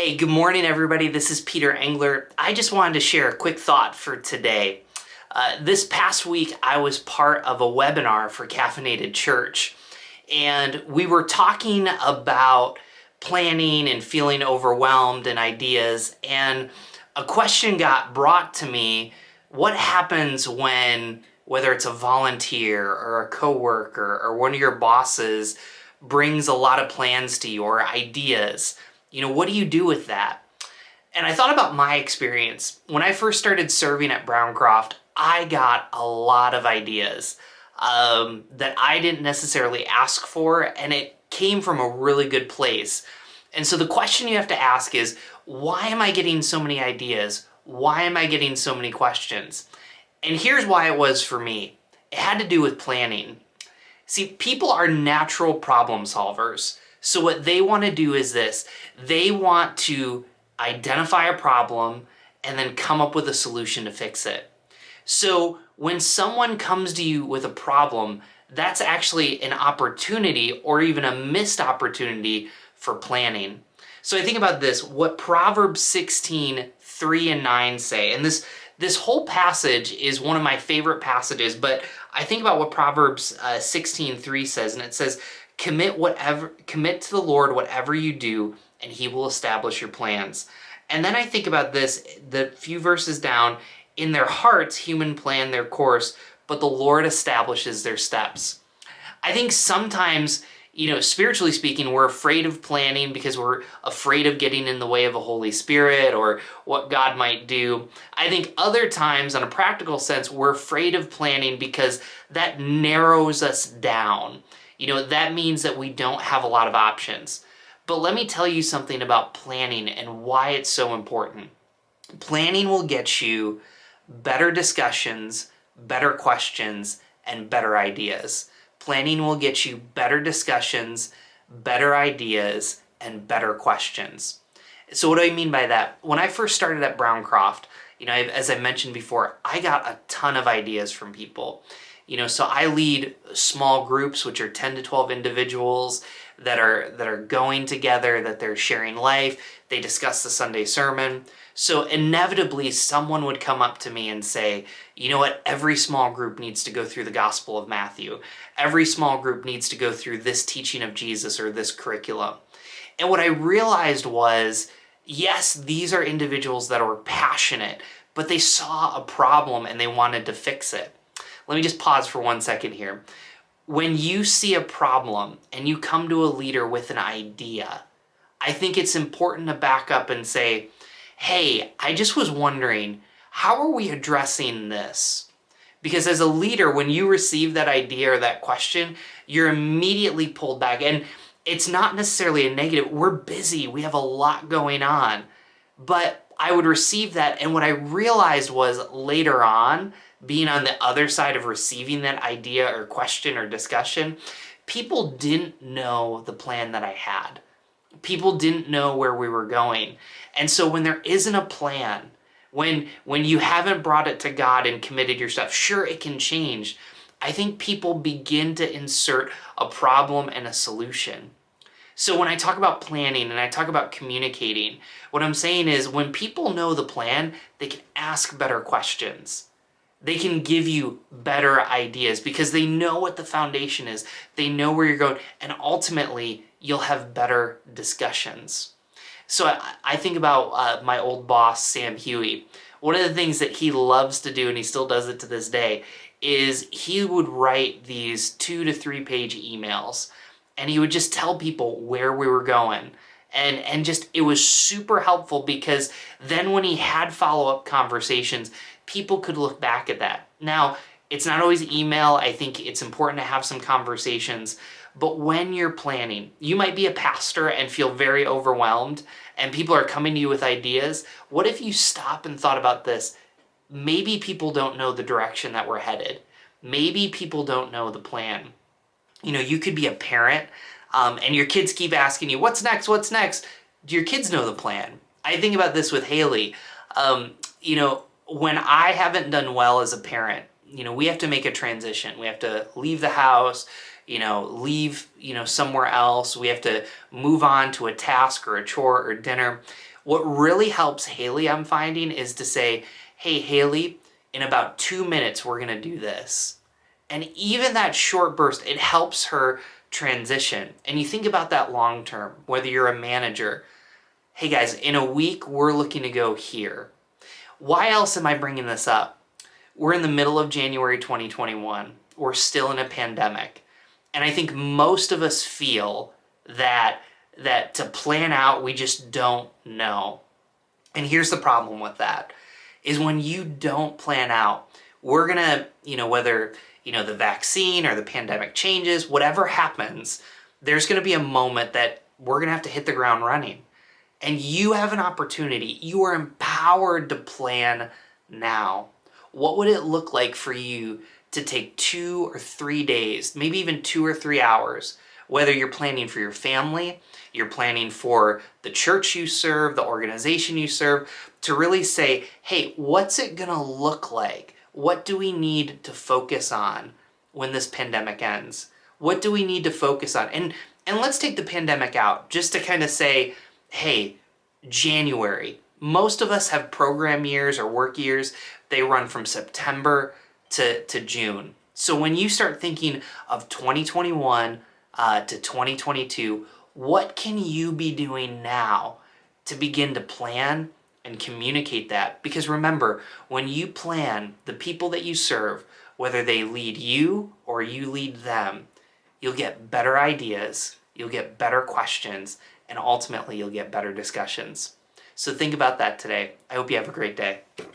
Hey, good morning, everybody. This is Peter Engler. I just wanted to share a quick thought for today. This past week, I was part of a webinar for Caffeinated Church, and we were talking about planning and feeling overwhelmed and ideas, and a question got brought to me. What happens when, whether it's a volunteer or a coworker or one of your bosses brings a lot of plans to you or ideas? What do you do with that? And I thought about my experience. When I first started serving at Browncroft, I got a lot of ideas that I didn't necessarily ask for, and it came from a really good place. And so the question you have to ask is, why am I getting so many ideas? Why am I getting so many questions? And here's why it was for me. It had to do with planning. See, people are natural problem solvers. So what they want to do is this. They want to identify a problem and then come up with a solution to fix it. So when someone comes to you with a problem, that's actually an opportunity or even a missed opportunity for planning. So I think about this, what Proverbs 16:3-9 say, and this whole passage is one of my favorite passages, but I think about what Proverbs 16:3 says, and it says, commit to the Lord whatever you do, and he will establish your plans. And then I think about this, the few verses down, in their hearts, human plan their course, but the Lord establishes their steps. I think sometimes, spiritually speaking, we're afraid of planning because we're afraid of getting in the way of a Holy Spirit or what God might do. I think other times, on a practical sense, we're afraid of planning because that narrows us down. That means that we don't have a lot of options. But let me tell you something about planning and why it's so important. Planning will get you better discussions, better questions, and better ideas. Planning will get you better discussions, better ideas, and better questions. So what do I mean by that? When I first started at Browncroft, as I mentioned before, I got a ton of ideas from people. So I lead small groups, which are 10 to 12 individuals that are going together, that they're sharing life. They discuss the Sunday sermon. So inevitably, someone would come up to me and say, you know what, every small group needs to go through the Gospel of Matthew. Every small group needs to go through this teaching of Jesus or this curriculum. And what I realized was, yes, these are individuals that are passionate, but they saw a problem and they wanted to fix it. Let me just pause for 1 second here. When you see a problem and you come to a leader with an idea, I think it's important to back up and say, hey, I just was wondering, how are we addressing this? Because as a leader, when you receive that idea or that question, you're immediately pulled back. And it's not necessarily a negative. We're busy. We have a lot going on. But I would receive that. And what I realized was later on, being on the other side of receiving that idea or question or discussion, people didn't know the plan that I had. People didn't know where we were going. And so when there isn't a plan, when you haven't brought it to God and committed your stuff, sure, it can change. I think people begin to insert a problem and a solution. So when I talk about planning and I talk about communicating, what I'm saying is when people know the plan, they can ask better questions. They can give you better ideas because they know what the foundation is. They know where you're going, and ultimately, you'll have better discussions. So I think about my old boss, Sam Huey. One of the things that he loves to do, and he still does it to this day, is he would write these 2 to 3 page emails, and he would just tell people where we were going. And just, it was super helpful because then when he had follow-up conversations, people could look back at that. Now, it's not always email. I think it's important to have some conversations. But when you're planning, you might be a pastor and feel very overwhelmed and people are coming to you with ideas. What if you stop and thought about this? Maybe people don't know the direction that we're headed. Maybe people don't know the plan. You could be a parent and your kids keep asking you, what's next? What's next? Do your kids know the plan? I think about this with Haley. When I haven't done well as a parent, we have to make a transition. We have to leave the house, leave, somewhere else. We have to move on to a task or a chore or dinner. What really helps Haley, I'm finding, is to say, hey, Haley, in about 2 minutes, we're going to do this. And even that short burst, it helps her transition. And you think about that long term, whether you're a manager. Hey guys, in a week, we're looking to go here. Why else am I bringing this up? We're in the middle of January 2021. We're still in a pandemic. And I think most of us feel that to plan out, we just don't know. And here's the problem with that, is when you don't plan out, we're gonna, whether, the vaccine or the pandemic changes, whatever happens, there's gonna be a moment that we're gonna have to hit the ground running. And you have an opportunity. You are empowered to plan now. What would it look like for you to take 2 or 3 days, maybe even 2 or 3 hours, whether you're planning for your family, you're planning for the church you serve, the organization you serve, to really say, hey, what's it gonna look like? What do we need to focus on when this pandemic ends? What do we need to focus on? And let's take the pandemic out, just to kind of say, hey, January. Most of us have program years or work years. They run from September to June. So when you start thinking of 2021 to 2022, what can you be doing now to begin to plan and communicate that? Because remember, when you plan, the people that you serve, whether they lead you or you lead them, you'll get better ideas, you'll get better questions, and ultimately you'll get better discussions. So think about that today. I hope you have a great day.